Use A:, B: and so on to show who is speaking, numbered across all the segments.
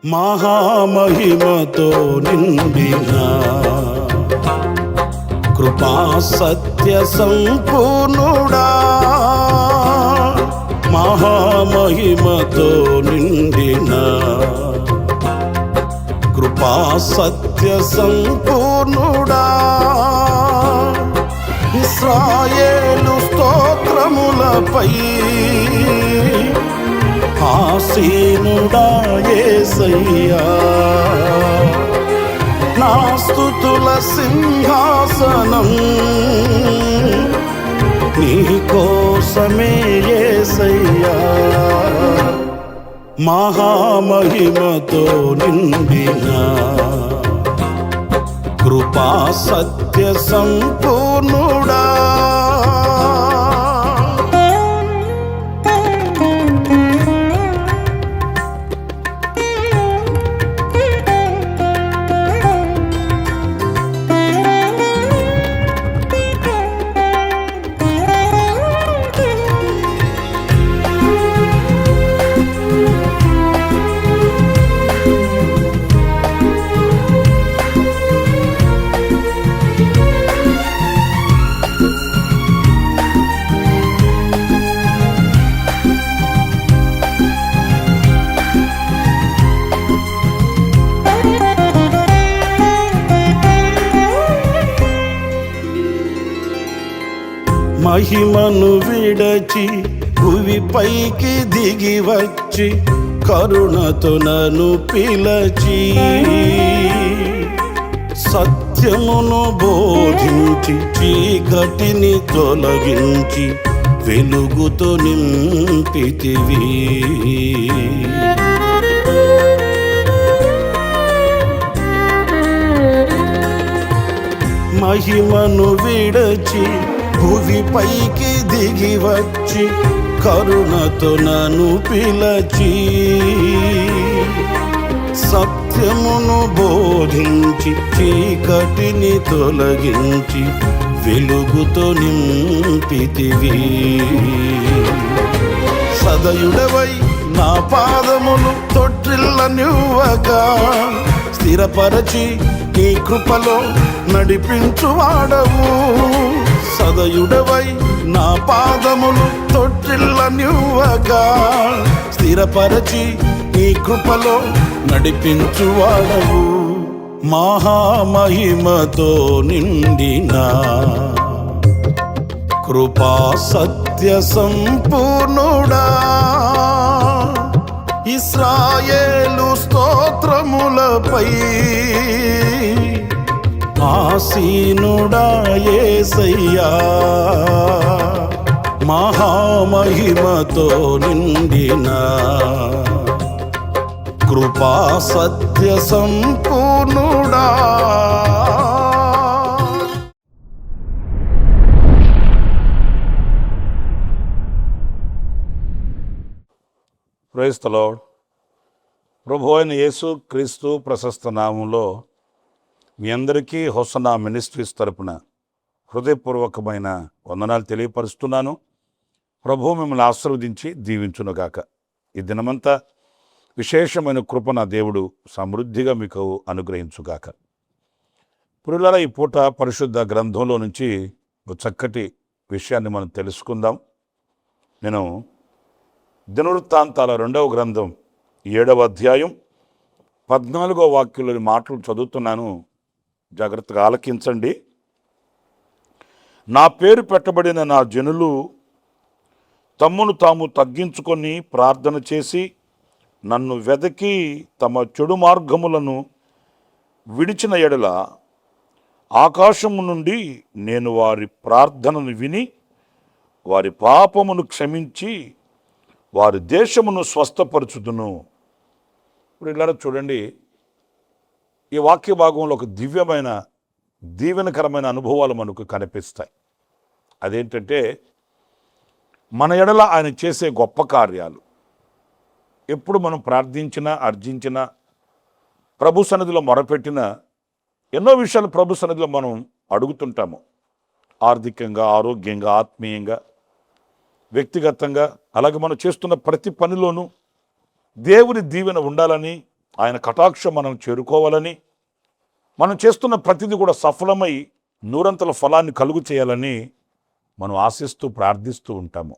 A: మహామహిమతో నిండిన కృపా సత్య సంపూర్ణుడా, మహామహిమతో నిండిన కృపా సత్య సంపూర్ణుడా, ఇశ్రాయేలు స్తోత్రములపై ఆసీనుడా యేసయ్యా, నా స్తుతుల సింహాసనం నీ కోసమే యేసయ్యా, మహామహిమతో నిండిన కృపా సత్య సంపూర్ణుడా. మహిమను విడచి భువిపైకి దిగి వచ్చి కరుణతో నన్ను పిలచి సత్యమును బోధించి చీకటిని తొలగించి వెలుగుతో నింపితివి. మహిమను విడచి భువిపైకి దిగి వచ్చి కరుణతో నన్ను పిలచి సత్యమును బోధించి చీకటిని తొలగించి వెలుగుతో నింపితివి. సదయుడవై నా పాదములు తొట్టిల్లనివ్వగా స్థిరపరచి నీ కృపలో నడిపించువాడవు. సదయుడవై నా పాదములు తొట్టిల్లనివ్వగా స్థిరపరచి నీ కృపలో నడిపించువాడవు. మహామహిమతో నిండిన కృపా సత్య సంపూర్ణుడా, ఇశ్రాయేలు స్తోత్రములపై ఆసీనుడా యేసయ్యా, మహామహిమతో నిండిన కృపా సత్య సంపూర్ణుడా.
B: Praise the Lord. ప్రభు అయిన యేసు క్రీస్తు ప్రశస్త నామంలో మీ అందరికీ హోసన్నా మినిస్ట్రీస్ తరపున హృదయపూర్వకమైన వందనాలు తెలియపరుస్తున్నాను. ప్రభు మిమ్మల్ని ఆశీర్వదించి దీవించునుగాక. ఈ దినమంతా విశేషమైన కృప నా దేవుడు సమృద్ధిగా మీకు అనుగ్రహించుగాక. పురులారా, ఈ పూట పరిశుద్ధ గ్రంథంలో నుంచి ఒక చక్కటి విషయాన్ని మనం తెలుసుకుందాం. నేను దినవృత్తాంతాల 2వ గ్రంథం 7వ అధ్యాయం 14వ వాక్యంలోని మాటలు చదువుతున్నాను, జాగ్రత్తగా ఆలకించండి. నా పేరు పెట్టబడిన నా జనులు తమ్మును తాము తగ్గించుకొని ప్రార్థన చేసి నన్ను వెదకి తమ చెడు మార్గములను విడిచిన ఎడల ఆకాశము నుండి నేను వారి ప్రార్థనను విని వారి పాపమును క్షమించి వారి దేశమును స్వస్థపరచుదును. ఇప్పుడు ఇలా చూడండి, ఈ వాక్య భాగంలో ఒక దివ్యమైన దీవెనకరమైన అనుభవాలు మనకు కనిపిస్తాయి. అదేంటంటే, మన ఎడల ఆయన చేసే గొప్ప కార్యాలు. ఎప్పుడు మనం ప్రార్థించినా అర్జించినా ప్రభు సన్నిధిలో మొరపెట్టినా ఎన్నో విషయాలు ప్రభు సన్నిధిలో మనం అడుగుతుంటాము. ఆర్థికంగా, ఆరోగ్యంగా, ఆత్మీయంగా, వ్యక్తిగతంగా, అలాగే మనం చేస్తున్న ప్రతి పనిలోనూ దేవుని దీవెన ఉండాలని ఆయన కటాక్షం మనం చేరుకోవాలని, మనం చేస్తున్న ప్రతిదీ కూడా సఫలమై నూరంతల ఫలాన్ని కలుగు చేయాలని మనం ఆశిస్తూ ప్రార్థిస్తూ ఉంటాము.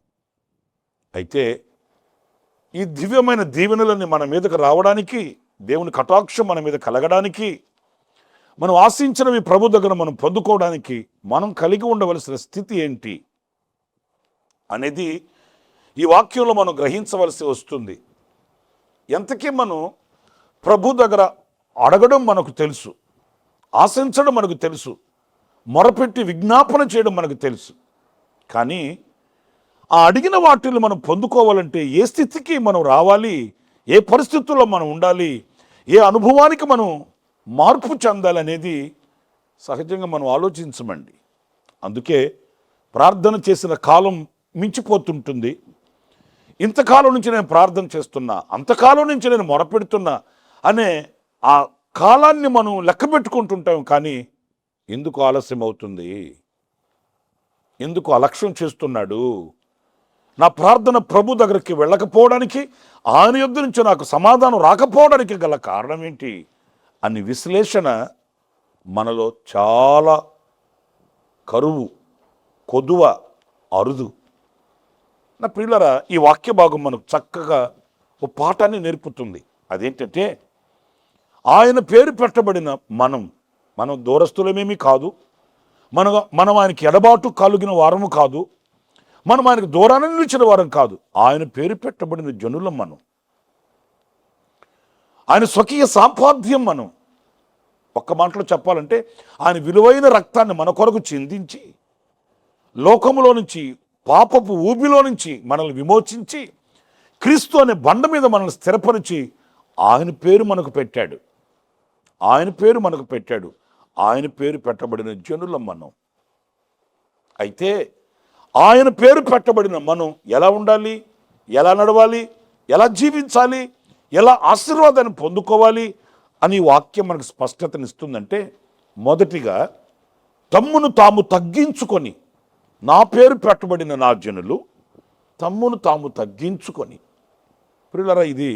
B: అయితే ఈ దివ్యమైన దీవెనలన్నీ మన మీదకు రావడానికి, దేవుని కటాక్షం మన మీద కలగడానికి, మనం ఆశించినవి ప్రభు దగ్గర మనం పొందుకోవడానికి మనం కలిగి ఉండవలసిన స్థితి ఏంటి అనేది ఈ వాక్యంలో మనం గ్రహించవలసి వస్తుంది. ఎంతకీ మనం ప్రభు దగ్గర అడగడం మనకు తెలుసు, ఆశించడం మనకు తెలుసు, మొరపెట్టి విజ్ఞాపన చేయడం మనకు తెలుసు. కానీ ఆ అడిగిన వాటిని మనం పొందుకోవాలంటే ఏ స్థితికి మనం రావాలి, ఏ పరిస్థితుల్లో మనం ఉండాలి, ఏ అనుభవానికి మనం మార్పు చెందాలి అనేది సహజంగా మనం ఆలోచించమండి. అందుకే ప్రార్థన చేసిన కాలం మించిపోతుంటుంది. ఇంతకాలం నుంచి నేను ప్రార్థన చేస్తున్నా, అంతకాలం నుంచి నేను మొరపెడుతున్నా అనే ఆ కాలాన్ని మనం లెక్క పెట్టుకుంటుంటాం. కానీ ఎందుకు ఆలస్యం అవుతుంది, ఎందుకు అలక్ష్యం చేస్తున్నాడు, నా ప్రార్థన ప్రభు దగ్గరికి వెళ్ళకపోవడానికి, ఆయన యొద్ద నుంచి నాకు సమాధానం రాకపోవడానికి గల కారణం ఏంటి అని విశ్లేషణ మనలో చాలా కరువు, కొదువ, అరుదు. నా ప్రియులరా, ఈ వాక్య భాగం మనకు చక్కగా ఓ పాఠాన్ని నేర్పుతుంది. అదేంటంటే, ఆయన పేరు పెట్టబడిన మనం దూరస్తులమేమీ కాదు, మనం ఆయనకి ఎడబాటు కలిగిన వారము కాదు, మనం ఆయనకు దూరాన్ని నిలిచిన వారం కాదు. ఆయన పేరు పెట్టబడిన జనులం మనం, ఆయన స్వకీయ సాంపాద్యం మనం. ఒక్క మాటలో చెప్పాలంటే, ఆయన విలువైన రక్తాన్ని మన కొరకు చిందించి, లోకములో నుంచి, పాపపు ఊబిలో నుంచి మనల్ని విమోచించి, క్రీస్తు అనే బండ మీద మనల్ని స్థిరపరిచి ఆయన పేరు మనకు పెట్టాడు. ఆయన పేరు మనకు పెట్టాడు. ఆయన పేరు పెట్టబడిన జనులం మనం. అయితే ఆయన పేరు పెట్టబడిన మనం ఎలా ఉండాలి, ఎలా నడవాలి, ఎలా జీవించాలి, ఎలా ఆశీర్వాదాన్ని పొందుకోవాలి అని వాక్యం మనకు స్పష్టతనిస్తుందంటే, మొదటిగా తమ్మును తాము తగ్గించుకొని, నా పేరు పెట్టబడిన నా జనులు తమ్మును తాము తగ్గించుకొని. ప్రియులారా, ఇది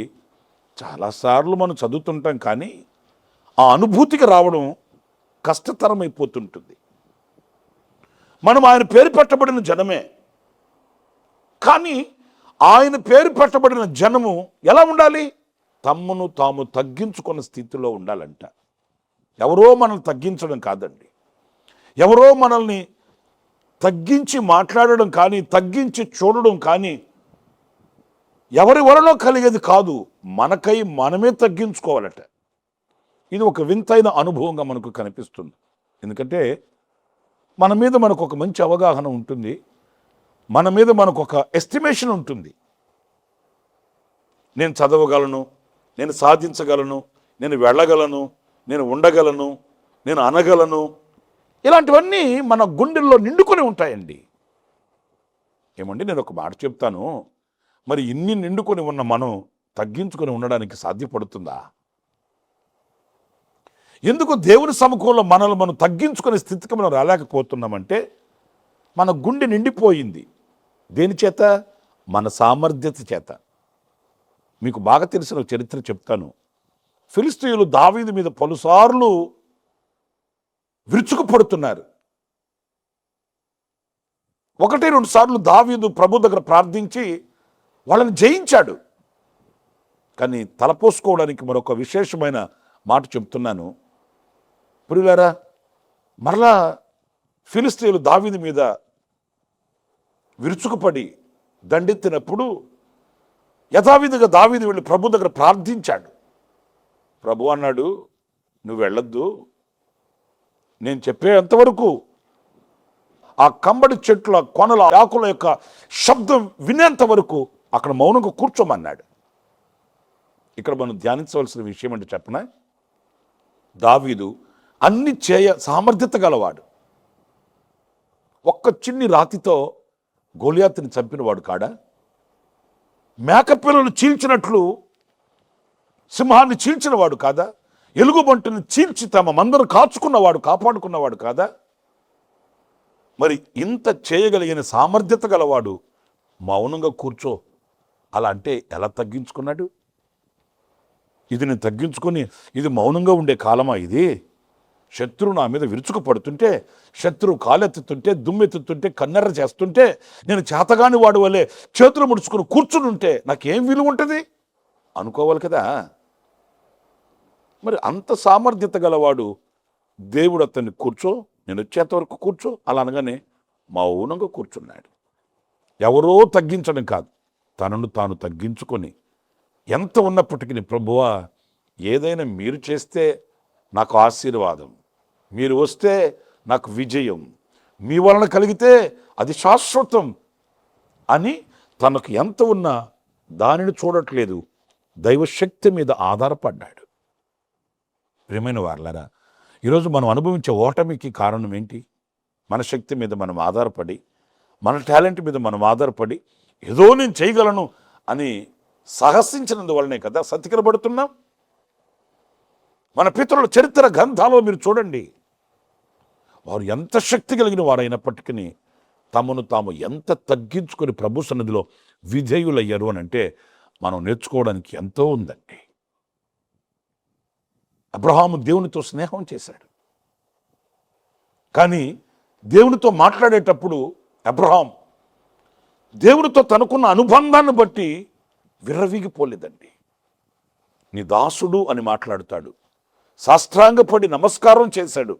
B: చాలాసార్లు మనం చదువుతుంటాం, కానీ ఆ అనుభూతికి రావడం కష్టతరమైపోతుంటుంది. మనం ఆయన పేరు పెట్టబడిన జనమే, కానీ ఆయన పేరు పెట్టబడిన జనము ఎలా ఉండాలి? తమ్మును తాము తగ్గించుకున్న స్థితిలో ఉండాలంట. ఎవరో మనల్ని తగ్గించడం కాదండి, ఎవరో మనల్ని తగ్గించి మాట్లాడడం కానీ, తగ్గించి చూడడం కానీ ఎవరి వలన కలిగేది కాదు. మనకై మనమే తగ్గించుకోవాలట. ఇది ఒక వింతైన అనుభవంగా మనకు కనిపిస్తుంది. ఎందుకంటే మన మీద మనకు ఒక మంచి అవగాహన ఉంటుంది, మన మీద మనకు ఒక ఎస్టిమేషన్ ఉంటుంది. నేను చదవగలను, నేను సాధించగలను, నేను వెళ్ళగలను, నేను ఉండగలను, నేను అనగలను, ఇలాంటివన్నీ మన గుండెల్లో నిండుకొని ఉంటాయండి. ఏమండి, నేను ఒక మాట చెప్తాను, మరి ఇన్ని నిండుకొని ఉన్న మనం తగ్గించుకొని ఉండడానికి సాధ్యపడుతుందా? ఎందుకు దేవుని సముఖంలో మనల్ని మనం తగ్గించుకునే స్థితికి మనం రాలేకపోతున్నామంటే, మన గుండె నిండిపోయింది. దేని చేత? మన సామర్థ్యత చేత. మీకు బాగా తెలిసిన చరిత్ర చెప్తాను. ఫిలిష్తీయులు దావీదు మీద పలుసార్లు విరుచుకుపడుతున్నారు. 1-2 సార్లు దావీదు ప్రభు దగ్గర ప్రార్థించి వాళ్ళని జయించాడు. కానీ తలపోసుకోవడానికి మరొక విశేషమైన మాట చెప్తున్నాను. ప్రియులారా, మరలా ఫిలిష్తీయులు దావీదు మీద విరుచుకుపడి దండెత్తినప్పుడు యథావిధిగా దావీదు వెళ్ళి ప్రభు దగ్గర ప్రార్థించాడు. ప్రభు అన్నాడు, నువ్వు వెళ్ళొద్దు, నేను చెప్పేంతవరకు ఆ కంబడి చెట్ల కొనల ఆకుల యొక్క శబ్దం వినేంత వరకు అక్కడ మౌనంగా కూర్చోమన్నాడు. ఇక్కడ మనం ధ్యానించవలసిన విషయం అంటే చెప్పనా, దావీదు అన్ని సామర్థ్యత గలవాడు. ఒక్క చిన్ని రాతితో గొలియాతుని చంపినవాడు కాడా? మేకపిల్లలు చీల్చినట్లు సింహాన్ని చీల్చినవాడు కాదా? ఎలుగుబంటిని చీల్చి తమ మందను కాపాడుకున్నవాడు కాదా? మరి ఇంత చేయగలిగిన సామర్థ్యత గలవాడు మౌనంగా కూర్చో అలా అంటే ఎలా తగ్గించుకున్నాడు? ఇది నేను తగ్గించుకొని ఇది మౌనంగా ఉండే కాలమా ఇది? శత్రువు నా మీద విరుచుకు పడుతుంటే, శత్రువు కాలెత్తుతుంటే, దుమ్మెత్తుతుంటే, కన్నెర్ర చేస్తుంటే, నేను చేతగాని వాడు వల్లే చేతులు ముడుచుకుని కూర్చుని ఉంటే నాకేం విలువ ఉంటుంది అనుకోవాలి కదా. మరి అంత సామర్థ్యత గలవాడు దేవుడు అతన్ని కూర్చో, నేను వచ్చేంత వరకు కూర్చో అలా అనగానే మౌనంగా కూర్చున్నాడు. ఎవరో తగ్గించడం కాదు, తనను తాను తగ్గించుకొని ఎంత ఉన్నప్పటికీ ప్రభువా ఏదైనా మీరు చేస్తే నాకు ఆశీర్వాదం, మీరు వస్తే నాకు విజయం, మీ వలన కలిగితే అది శాశ్వతం అని తనకు ఎంత ఉన్నా దానిని చూడట్లేదు, దైవశక్తి మీద ఆధారపడ్డాడు. ప్రియమైన వారలారా, ఈరోజు మనం అనుభవించే ఓటమికి కారణం ఏంటి? మన శక్తి మీద మనం ఆధారపడి, మన టాలెంట్ మీద మనం ఆధారపడి ఏదో నేను చేయగలను అని సాహసించినందువల్లనే కదా సతికిలబడుతున్నాం. మన పితరుల చరిత్ర గ్రంథాలలో మీరు చూడండి, వారు ఎంత శక్తి కలిగిన వారైనప్పటికీ తమను తాము ఎంత తగ్గించుకొని ప్రభు సన్నిధిలో విధేయులయ్యారు అని అంటే మనం నేర్చుకోవడానికి ఎంతో ఉందండి. అబ్రహాము దేవునితో స్నేహం చేశాడు, కానీ దేవునితో మాట్లాడేటప్పుడు అబ్రహాం దేవునితో తనకున్న అనుబంధాన్ని బట్టి విర్రవీగిపోలేదండి. నీ దాసుడు అని మాట్లాడుతాడు, సాష్టాంగపడి నమస్కారం చేశాడు.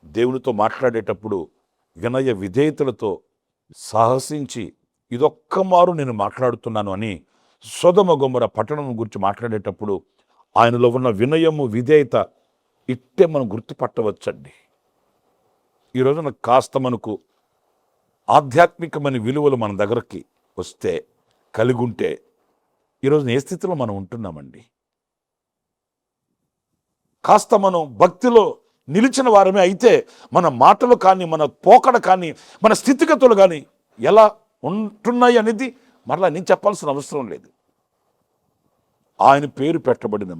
B: దేవునితో మాట్లాడేటప్పుడు వినయ విధేయతలతో సాహసించి ఇదొక్క మారు నేను మాట్లాడుతున్నాను అని సొదొమ గొమొర్రా పట్టణం గురించి మాట్లాడేటప్పుడు ఆయనలో ఉన్న వినయము విధేయత ఇట్టే మనం గుర్తుపట్టవచ్చండి. ఈ రోజున కాస్త మనకు ఆధ్యాత్మికమైన విలువలు మన దగ్గరకి వస్తే కలిగి ఉంటే ఈరోజు ఏ స్థితిలో మనం ఉంటున్నామండి? కాస్త మనం భక్తిలో నిలిచిన వారమే అయితే మన మాటలు కానీ, మన పోకడ కానీ, మన స్థితిగతులు కానీ ఎలా ఉంటున్నాయి అనేది మరలా నేను చెప్పాల్సిన అవసరం లేదు. ఆయన పేరు పెట్టబడిన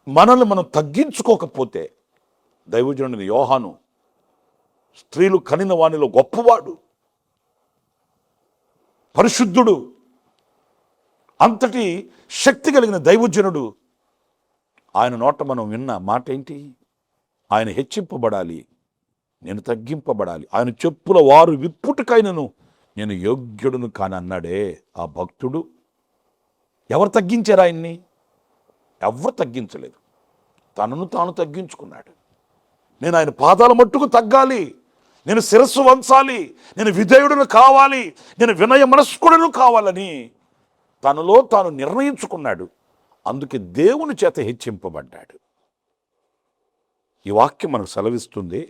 B: మనల్ని మనం తగ్గించుకోకపోతే, దైవజనుడైన యోహాను స్త్రీలు కనిన వానిలో గొప్పవాడు, పరిశుద్ధుడు, అంతటి శక్తి కలిగిన దైవజనుడు, ఆయన నోట మనం విన్న మాట ఏంటి? ఆయన హెచ్చింపబడాలి, నేను తగ్గింపబడాలి, ఆయన చెప్పుల వారు విప్పుటకైనను నేను యోగ్యుడును కాని అన్నాడే ఆ భక్తుడు. ఎవరు తగ్గించారు ఆయన్ని? ఎవరు తగ్గించలేదు, తనను తాను తగ్గించుకున్నాడు. నేను ఆయన పాదాల మట్టుకు తగ్గాలి, నేను శిరస్సు వంచాలి, నేను విధేయుడును కావాలి, నేను వినయ మనస్కుడును కావాలని తనలో తాను నిర్ణయించుకున్నాడు. అందుకే దేవుని చేత హెచ్చింపబడ్డాడు. ఈ వాక్యం మనకు సెలవిస్తుంది,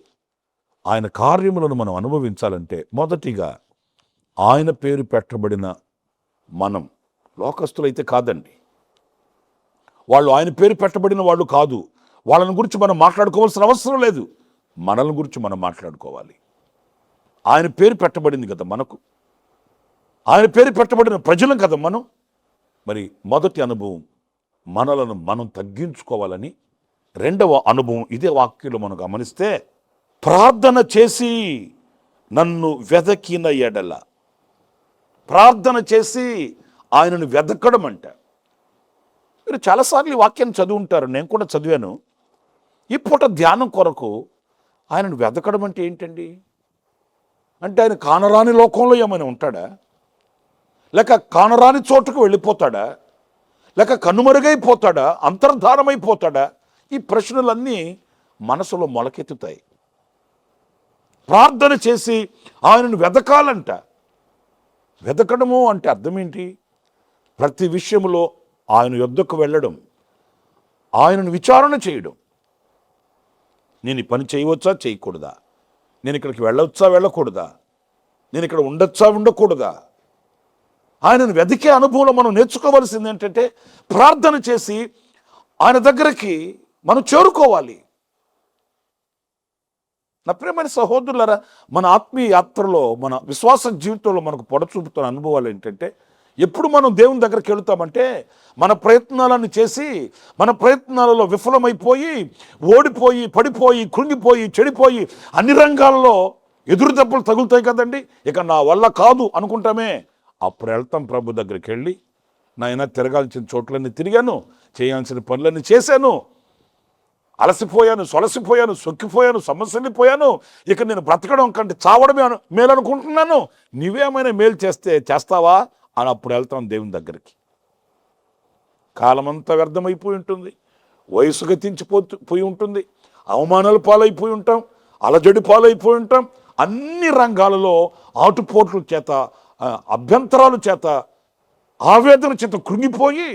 B: ఆయన కార్యములను మనం అనుభవించాలంటే మొదటిగా ఆయన పేరు పెట్టబడిన మనం, లోకస్తులైతే కాదండి, వాళ్ళు ఆయన పేరు పెట్టబడిన వాళ్ళు కాదు, వాళ్ళని గురించి మనం మాట్లాడుకోవాల్సిన అవసరం లేదు, మనల్ని గురించి మనం మాట్లాడుకోవాలి. ఆయన పేరు పెట్టబడింది కదా మనకు, ఆయన పేరు పెట్టబడిన ప్రజలం కదా మనం. మరి మొదటి అనుభవం మనలను మనం తగ్గించుకోవాలని. రెండవ అనుభవం ఇదే వాక్యంలో మనం గమనిస్తే, ప్రార్థన చేసి నన్ను వెదకిన ఎడల, ప్రార్థన చేసి ఆయనను వెదకడం అంట. మీరు చాలాసార్లు ఈ వాక్యాన్ని చదివి ఉంటారు, నేను కూడా చదివాను. ఈ పూట ధ్యానం కొరకు ఆయనను వెదకడం అంటే ఏంటండి? అంటే ఆయన కానరాని లోకంలో ఏమైనా ఉంటాడా, లేక కానరాని చోటుకు వెళ్ళిపోతాడా, లేక కనుమరుగైపోతాడా, అంతర్ధానమైపోతాడా? ఈ ప్రశ్నలన్నీ మనసులో మొలకెత్తుతాయి. ప్రార్థన చేసి ఆయనను వెదకాలంట. వెదకడము అంటే అర్థం ఏంటి? ప్రతి విషయంలో ఆయన యొద్దకు వెళ్ళడం, ఆయనను విచారణ చేయడం. నేను ఈ పని చేయవచ్చా చేయకూడదా, నేను ఇక్కడికి వెళ్ళవచ్చా వెళ్ళకూడదా, నేను ఇక్కడ ఉండొచ్చా ఉండకూడదా? ఆయనను వెతికే అనుభవంలో మనం నేర్చుకోవాల్సింది ఏంటంటే, ప్రార్థన చేసి ఆయన దగ్గరికి మనం చేరుకోవాలి. నా ప్రియమైన సహోదరులారా, మన ఆత్మీయ యాత్రలో, మన విశ్వాస జీవితంలో మనకు పొడచూపుతున్న అనుభవాలు ఏంటంటే, ఎప్పుడు మనం దేవుని దగ్గరికి వెళుతామంటే మన ప్రయత్నాలను చేసి, మన ప్రయత్నాలలో విఫలమైపోయి, ఓడిపోయి, పడిపోయి, కృంగిపోయి, చెడిపోయి, అన్ని రంగాల్లో ఎదురు దెబ్బలు తగులుతాయి కదండి. ఇక నా వల్ల కాదు అనుకుంటామే, అప్పుడు వెళ్తాం ప్రభు దగ్గరికి వెళ్ళి, నాయన తిరగాల్సిన చోట్లన్నీ తిరిగాను, చేయాల్సిన పనులన్నీ చేశాను, అలసిపోయాను, సొలసిపోయాను, సొక్కిపోయాను, సమస్యలిపోయాను, ఇక నేను బ్రతకడం కంటే చావడమే మేలనుకుంటున్నాను, నీవేమైనా మేలు చేస్తావా అని అప్పుడు వెళ్తాం దేవుని దగ్గరికి. కాలమంతా వ్యర్థమైపోయి ఉంటుంది, వయసు గతించిపోయి ఉంటుంది, అవమానాల పాలైపోయి ఉంటాం, అలజడి పాలైపోయి ఉంటాం, అన్ని రంగాలలో ఆటుపోట్ల చేత, అభ్యంతరాల చేత, ఆవేదన చేత కృంగిపోయి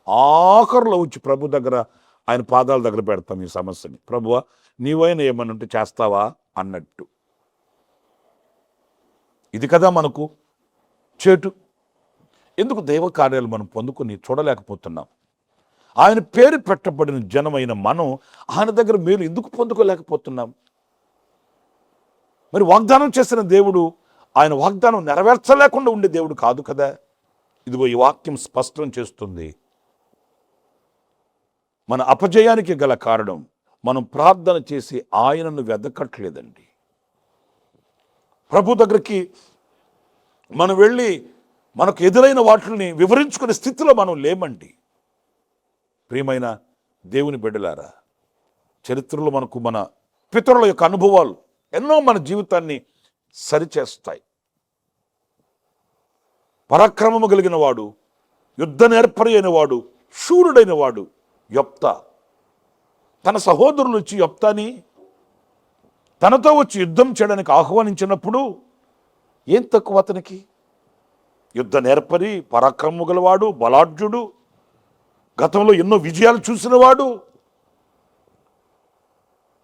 B: ఆఖరులో వచ్చి ప్రభు దగ్గర, ఆయన పాదాల దగ్గర పెడతాం ఈ సమస్యని. ప్రభువా, నీవైనా ఏమన్నా ఉంటే చేస్తావా అన్నట్టు. ఇది కదా మనకు చేటు. ఎందుకు దైవ కార్యాలు మనం పొందుకొని చూడలేకపోతున్నాం? ఆయన పేరు పెట్టబడిన జనమైన మనం ఆయన దగ్గర మేలు ఎందుకు పొందుకోలేకపోతున్నాం? మరి వాగ్దానం చేసిన దేవుడు ఆయన వాగ్దానం నెరవేర్చలేకుండా ఉండే దేవుడు కాదు కదా. ఇదిగో ఈ వాక్యం స్పష్టం చేస్తుంది. మన అపజయానికి గల కారణం మనం ప్రార్థన చేసి ఆయనను వెదకట్లేదండి. ప్రభు దగ్గరికి మనం వెళ్ళి మనకు ఎదురైన వాటిని వివరించుకునే స్థితిలో మనం లేమండి. ప్రియమైన దేవుని బిడ్డలారా, చరిత్రలో మనకు మన పితరుల యొక్క అనుభవాలు ఎన్నో మన జీవితాన్ని సరిచేస్తాయి. పరాక్రమము కలిగిన వాడు, యుద్ధ నేర్పరి అయిన వాడు, శూరుడైన వాడు యొప్తా. తన సహోదరులు వచ్చి యొప్తాని తనతో వచ్చి యుద్ధం చేయడానికి ఆహ్వానించినప్పుడు ఏం తక్కువ అతనికి? యుద్ధ నేర్పరి, పరాక్రమము గలవాడు, బలాఢ్యుడు, గతంలో ఎన్నో విజయాలు చూసినవాడు.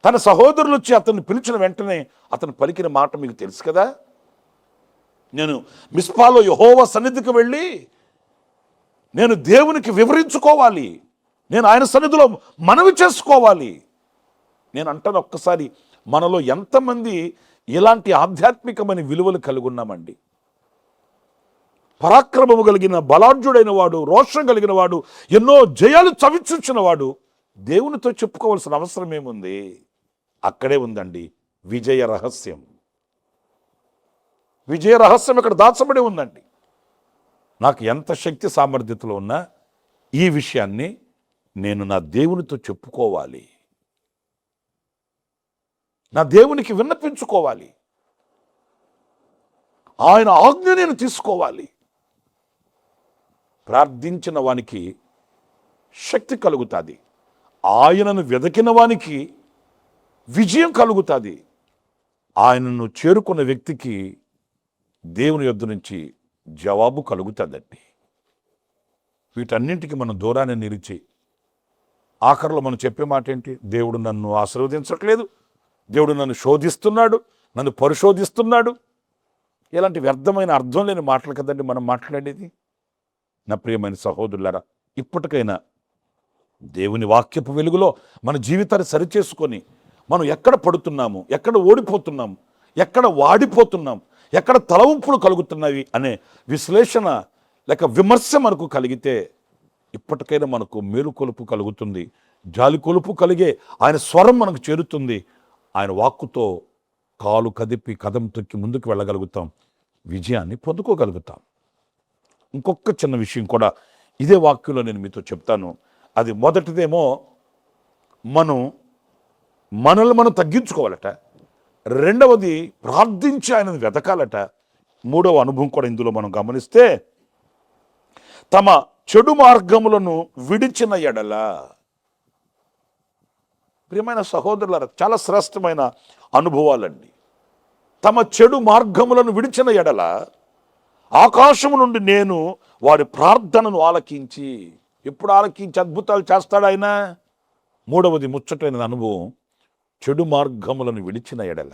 B: తన సహోదరులు వచ్చి అతన్ని పిలిచిన వెంటనే అతను పలికిన మాట మీకు తెలుసు కదా. నేను మిస్పాలో యెహోవా సన్నిధికి వెళ్ళి నేను దేవునికి వివరించుకోవాలి, నేను ఆయన సన్నిధిలో మనవి చేసుకోవాలి. నేను అంటాను, ఒక్కసారి మనలో ఎంతమంది ఇలాంటి ఆధ్యాత్మికమైన విలువలు కలిగి ఉన్నామండి? పరాక్రమము కలిగిన బలాఢ్యుడైన వాడు, రోషం కలిగిన వాడు, ఎన్నో జయాలు చవిచూచిన వాడు దేవునితో చెప్పుకోవాల్సిన అవసరం ఏముంది? అక్కడే ఉందండి విజయ రహస్యం. విజయ రహస్యం ఇక్కడ దాచబడి ఉందండి. నాకు ఎంత శక్తి సామర్థ్యతలో ఉన్నా ఈ విషయాన్ని నేను నా దేవునితో చెప్పుకోవాలి, నా దేవునికి విన్నపించుకోవాలి, ఆయన ఆజ్ఞ నేను తీసుకోవాలి. ప్రార్థించిన వానికి శక్తి కలుగుతుంది, ఆయనను వెదకిన వానికి విజయం కలుగుతుంది, ఆయనను చేరుకున్న వ్యక్తికి దేవుని యొద్ద నుంచి జవాబు కలుగుతుందండి. వీటన్నింటికి మనం దూరాన్ని నిలిచి ఆఖరిలో మనం చెప్పే మాట ఏంటి? దేవుడు నన్ను ఆశీర్వదించట్లేదు, దేవుడు నన్ను శోధిస్తున్నాడు, నన్ను పరిశోధిస్తున్నాడు. ఇలాంటి వ్యర్థమైన అర్థం లేని మాటలు కదండి మనం మాట్లాడేది. నా ప్రియమైన సహోదరులారా, ఇప్పటికైనా దేవుని వాక్యపు వెలుగులో మన జీవితాన్ని సరిచేసుకొని మనం ఎక్కడ పడుతున్నాము, ఎక్కడ ఓడిపోతున్నాము, ఎక్కడ వాడిపోతున్నాం, ఎక్కడ తలవంపులు కలుగుతున్నవి అనే విశ్లేషణ లేక విమర్శ మనకు కలిగితే ఇప్పటికైనా మనకు మేలుకొలుపు కలుగుతుంది, జాలి కొలుపు కలిగే ఆయన స్వరం మనకు చేరుతుంది. ఆయన వాక్కుతో కాలు కదిపి కదం తొక్కి ముందుకు వెళ్ళగలుగుతాం, విజయాన్ని పొందుకోగలుగుతాం. ఇంకొక చిన్న విషయం కూడా ఇదే వాక్యంలో నేను మీతో చెప్తాను. అది మొదటిదేమో మనల్ని మనం తగ్గించుకోవాలట, రెండవది ప్రార్థించి ఆయనను వెతకాలట, మూడవ అనుభవం కూడా ఇందులో మనం గమనిస్తే తమ చెడు మార్గములను విడిచిన ఎడల. ప్రియమైన సహోదరులారా, చాలా శ్రేష్టమైన అనుభవాలండి. తమ చెడు మార్గములను విడిచిన ఎడల ఆకాశము నుండి నేను వారి ప్రార్థనను ఆలకించి. ఎప్పుడు ఆలకించి అద్భుతాలు చేస్తాడు ఆయన? మూడవది ముచ్చటైన అనుభవం, చెడు మార్గములను విడిచిన ఎడల.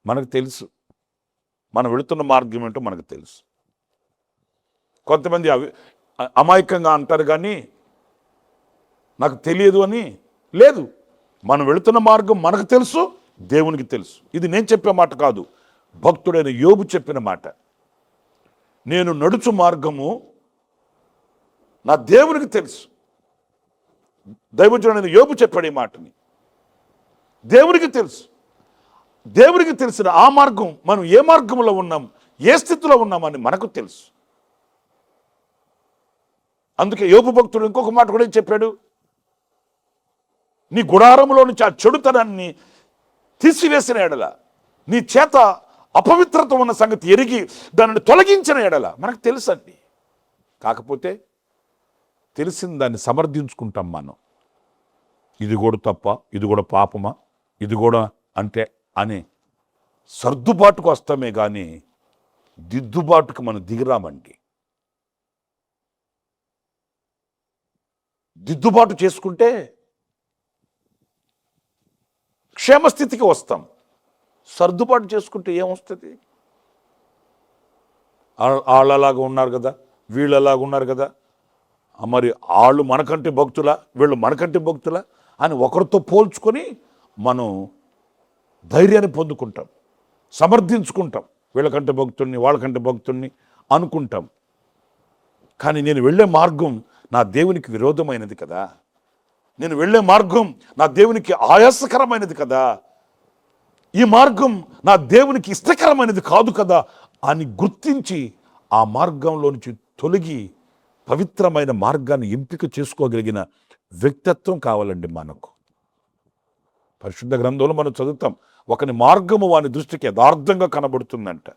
B: మనకు తెలుసు మనం వెళుతున్న మార్గం ఏంటో మనకు తెలుసు. కొంతమంది అమాయకంగా అంటారు కానీ నాకు తెలియదు అని లేదు. మనం వెళుతున్న మార్గం మనకు తెలుసు, దేవునికి తెలుసు. ఇది నేను చెప్పే మాట కాదు, భక్తుడైన యోబు చెప్పిన మాట. నేను నడుచు మార్గము నా దేవునికి తెలుసు. దైవజనుడైన యోబు చెప్పాడు ఈ మాటని. దేవునికి తెలుసు. దేవునికి తెలిసిన ఆ మార్గం మనం ఏ మార్గంలో ఉన్నాం, ఏ స్థితిలో ఉన్నామని మనకు తెలుసు. అందుకే యోబు భక్తుడు ఇంకొక మాట కూడా ఏం చెప్పాడు, నీ గుడారంలో నుంచి ఆ చెడుతనాన్ని తీసివేసిన ఎడల, నీ చేత అపవిత్రత ఉన్న సంగతి ఎరిగి దానిని తొలగించిన ఎడల. మనకు తెలుసండి, కాకపోతే తెలిసిన దాన్ని సమర్థించుకుంటాం మనం. ఇది కూడా తప్ప, ఇది కూడా పాపమా, ఇది కూడా అంటే అని సర్దుబాటుకు వస్తామే కానీ దిద్దుబాటుకు మనం దిగిరామండి. దిద్దుబాటు చేసుకుంటే క్షేమస్థితికి వస్తాం. సర్దుబాటు చేసుకుంటే ఏమొస్తుంది? వాళ్ళలాగా ఉన్నారు కదా, వీళ్ళలాగా ఉన్నారు కదా, మరి వాళ్ళు మనకంటే భక్తులా, వీళ్ళు మనకంటే భక్తులా అని ఒకరితో పోల్చుకొని మనం ధైర్యాన్ని పొందుకుంటాం, సమర్థించుకుంటాం. వీళ్ళకంటే భక్తుడిని, వాళ్ళకంటే భక్తుడిని అనుకుంటాం. కానీ నేను వెళ్ళే మార్గం నా దేవునికి విరోధమైనది కదా, నేను వెళ్ళే మార్గం నా దేవునికి ఆయాసకరమైనది కదా, ఈ మార్గం నా దేవునికి ఇష్టకరమైనది కాదు కదా అని గుర్తించి ఆ మార్గంలో నుంచి తొలగి పవిత్రమైన మార్గాన్ని ఎంపిక చేసుకోగలిగిన వ్యక్తిత్వం కావాలండి మనకు. పరిశుద్ధ గ్రంథంలో మనం చదువుతాం, ఒకని మార్గము వాని దృష్టికి యథార్థంగా కనబడుతుందంట.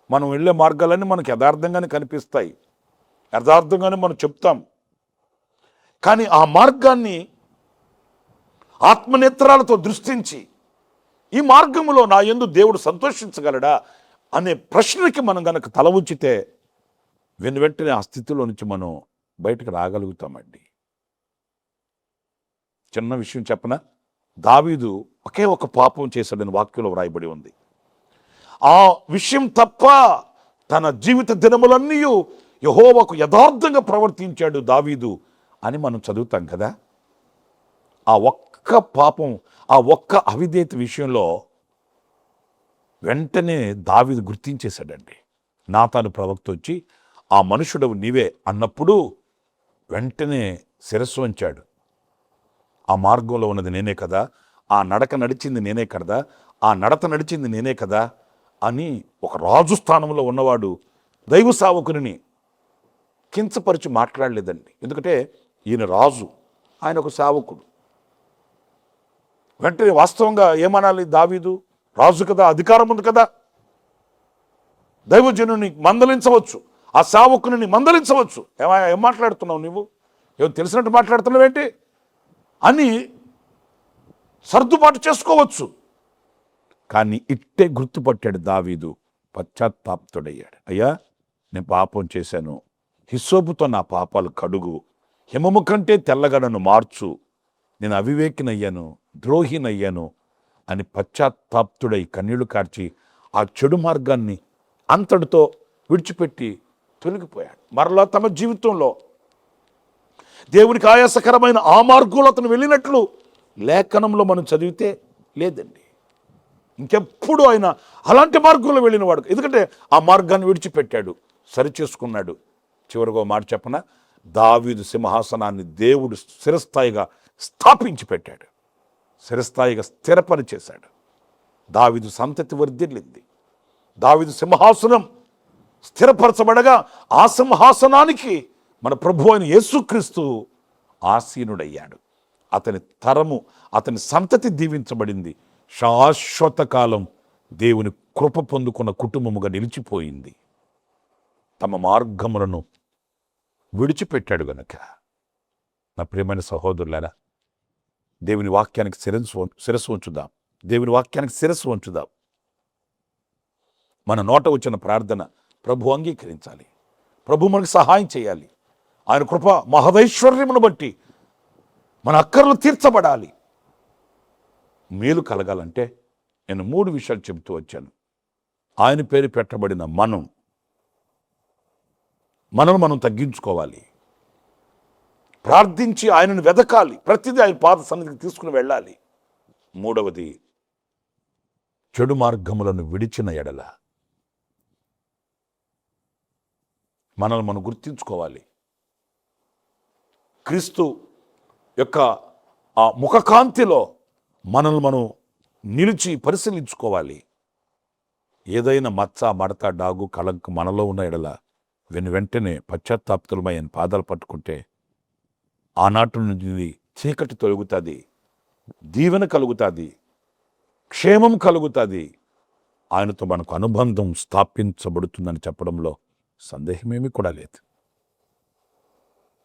B: మనం వెళ్ళే మార్గాలన్నీ మనకు యథార్థంగానే కనిపిస్తాయి, యథార్థంగానే మనం చెప్తాం. కానీ ఆ మార్గాన్ని ఆత్మనేత్రాలతో దృష్టించి ఈ మార్గములో నా యందు దేవుడు సంతోషించగలడా అనే ప్రశ్నకి మనం గనక తల ఉంచితే వెంటనే ఆ స్థితిలో నుంచి మనం బయటకు రాగలుగుతామండి. చిన్న విషయం చెప్పనా, దావీదు ఒకే ఒక పాపం చేశాడని వాక్యంలో వ్రాయబడి ఉంది. ఆ విషయం తప్ప తన జీవిత దినములన్నీ యెహోవాకు యథార్థంగా ప్రవర్తించాడు దావీదు అని మనం చదువుతాం కదా. ఆ ఒక్క పాపం, ఆ ఒక్క అవిధేయత విషయంలో వెంటనే దావీదు గుర్తించేశాడండి. నాతాను ప్రవక్త వచ్చి ఆ మనుషుడవు నీవే అన్నప్పుడు వెంటనే శిరస్సు వంచాడు. ఆ మార్గంలో ఉన్నది నేనే కదా, ఆ నడక నడిచింది నేనే కదా, ఆ నడత నడిచింది నేనే కదా అని ఒక రాజు స్థానంలో ఉన్నవాడు దైవ సేవకుని కించపరిచి మాట్లాడలేదండి. ఎందుకంటే ఈయన రాజు, ఆయన ఒక సేవకుడు. వెంటనే వాస్తవంగా ఏమనాలి, దావీదు రాజు కదా, అధికారం ఉంది కదా, దైవజనుని మందలించవచ్చు, ఆ సేవకుని మందలించవచ్చు. ఏం మాట్లాడుతున్నావు నువ్వు, ఏం తెలిసినట్టు మాట్లాడుతున్నావేంటి అని సర్దుబాటు చేసుకోవచ్చు. కానీ ఇట్టే గుర్తుపట్టాడు దావీదు, పశ్చాత్తాప్తుడయ్యాడు. అయ్యా నేను పాపం చేశాను, హిస్సోపుతో నా పాపాలు కడుగు, హిమము కంటే తెల్లగడను మార్చు, నేను అవివేకినయ్యాను, ద్రోహినయ్యాను అని పశ్చాత్తాప్తుడై కన్నీళ్లు కార్చి ఆ చెడు మార్గాన్ని అంతటితో విడిచిపెట్టి తొలగిపోయాడు. మరలా తమ జీవితంలో దేవునికి ఆయాసకరమైన ఆ మార్గంలో అతను వెళ్ళినట్లు లేఖనంలో మనం చదివితే లేదండి. ఇంకెప్పుడు ఆయన అలాంటి మార్గంలో వెళ్ళినవాడు, ఎందుకంటే ఆ మార్గాన్ని విడిచిపెట్టాడు, సరిచేసుకున్నాడు. చివరిగా మాట చెప్పన, దావీదు సింహాసనాన్ని దేవుడు స్థిరస్థాయిగా స్థాపించి పెట్టాడు, స్థిరస్థాయిగా స్థిరపరిచేశాడు. దావీదు సంతతి వర్ధిల్లింది. దావీదు సింహాసనం స్థిరపరచబడగా ఆ సింహాసనానికి మన ప్రభు అయిన యేసుక్రీస్తు ఆసీనుడయ్యాడు. అతని తరము, అతని సంతతి దీవించబడింది. శాశ్వత కాలం దేవుని కృప పొందుకున్న కుటుంబముగా నిలిచిపోయింది. తమ మార్గములను విడిచిపెట్టాడు గనక. నా ప్రియమైన సహోదరులారా, దేవుని వాక్యానికి శిరస్సు ఉంచుదాం, దేవుని వాక్యానికి శిరస్సు ఉంచుదాం. మన నోట వచ్చిన ప్రార్థన ప్రభు అంగీకరించాలి, ప్రభు మనకు సహాయం చేయాలి. ఆయన కృప మహదైశ్వర్యమును బట్టి మన అక్కర్లు తీర్చబడాలి. మేలు కలగాలంటే నేను 3 విషయాలు చెబుతూ వచ్చాను. ఆయన పేరు పెట్టబడిన మనం తగ్గించుకోవాలి, ప్రార్థించి ఆయనను వెదకాలి, ప్రతిదీ ఆయన పాద సన్నిధికి తీసుకుని వెళ్ళాలి. 3వది, చెడు మార్గములను విడిచిన ఎడల మనల్ని మనం గుర్తించుకోవాలి. క్రీస్తు యొక్క ఆ ముఖకాంతిలో మనల్ని మనం నిలిచి పరిశీలించుకోవాలి. ఏదైనా మచ్చ, మడత, డాగు, కళంకు మనలో ఉన్న ఎడల వెంటనే పశ్చాత్తాపతులమై ఆయన పాదాలు పట్టుకుంటే ఆనాటి నుండి చీకటి తొలగుతుంది, దీవెన కలుగుతుంది, క్షేమం కలుగుతుంది, ఆయనతో మనకు అనుబంధం స్థాపించబడుతుందని చెప్పడంలో సందేహమేమీ కూడా లేదు.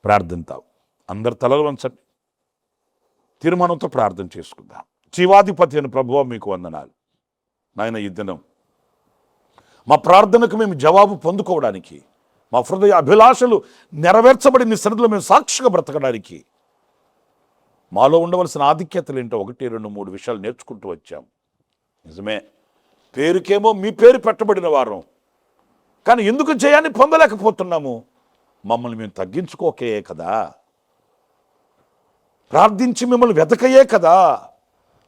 B: ప్రార్థిద్దాం. అందరు తలలు వంచండి. తీర్మానంతో ప్రార్థన చేసుకుందాం. జీవాధిపతి అయిన ప్రభువా మీకు వందనాలు నాయన. ఈ దినం మా ప్రార్థనకు మేము జవాబు పొందుకోవడానికి, మా హృదయ అభిలాషలు నెరవేర్చబడి నీ సన్నిధిలో మేము సాక్షిగా బ్రతకడానికి మాలో ఉండవలసిన ఆధిక్యతలు ఏంటో 1, 2, 3 విషయాలు నేర్చుకుంటూ వచ్చాం. నిజమే, పేరుకేమో మీ పేరు పెట్టబడిన వారం, కానీ ఎందుకు జయాన్ని పొందలేకపోతున్నాము? మమ్మల్ని మేము తగ్గించుకోకే కదా, ప్రార్థించి మిమ్మల్ని వెతకయే కదా,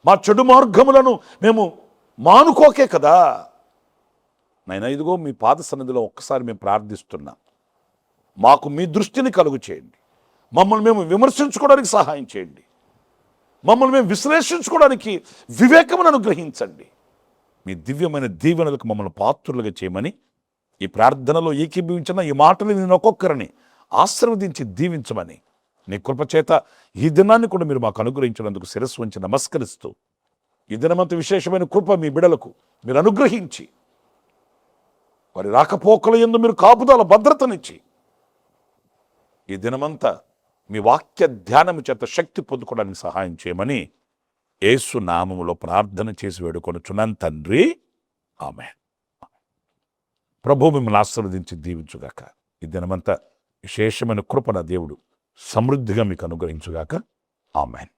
B: మా చెడు మార్గములను మేము మానుకోకే కదా. నైనా ఇదిగో మీ పాద సన్నిధిలో ఒక్కసారి మేము ప్రార్థిస్తున్నాం. మాకు మీ దృష్టిని కలుగు చేయండి. మమ్మల్ని మేము విమర్శించుకోవడానికి సహాయం చేయండి. మమ్మల్ని మేము విశ్లేషించుకోవడానికి వివేకమును అనుగ్రహించండి. మీ దివ్యమైన దీవెనలకు మమ్మల్ని పాత్రులుగా చేయమని ఈ ప్రార్థనలో ఏకీభవించిన ఈ మాటలు నేను ఒక్కొక్కరిని ఆశీర్వదించి దీవించమని నీ కృపచేత ఈ దినాన్ని కూడా మీరు మాకు అనుగ్రహించినందుకు శిరస్సు వంచి నమస్కరిస్తూ, ఈ దినమంత విశేషమైన కృప మీ బిడలకు మీరు అనుగ్రహించి, వారి రాకపోకల యందు మీరు కాపుదల భద్రతనిచ్చి, ఈ దినమంతా మీ వాక్య ధ్యానము చేత శక్తి పొందుకోవడానికి సహాయం చేయమని యేసు నామములో ప్రార్థన చేసి వేడుకొనుచున్నాను తండ్రి, ఆమేన్. ప్రభు మిమ్మల్ని ఆశీర్వదించి దీవించుగాక. ఈ దినమంతా విశేషమైన కృపణ దేవుడు సమృద్ధిగా మీకు అనుగ్రహించుగాక. ఆమేన్.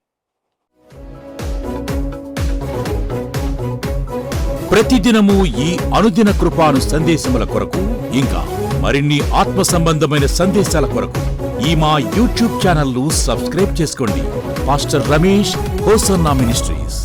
C: ప్రతిదినము ఈ అనుదిన కృపాను సందేశముల కొరకు, ఇంకా మరిన్ని ఆత్మ సంబంధమైన సందేశాల కొరకు ఈ మా యూట్యూబ్ ఛానల్ ను సబ్స్క్రైబ్ చేసుకోండి. Pastor Ramesh hosanna ministries.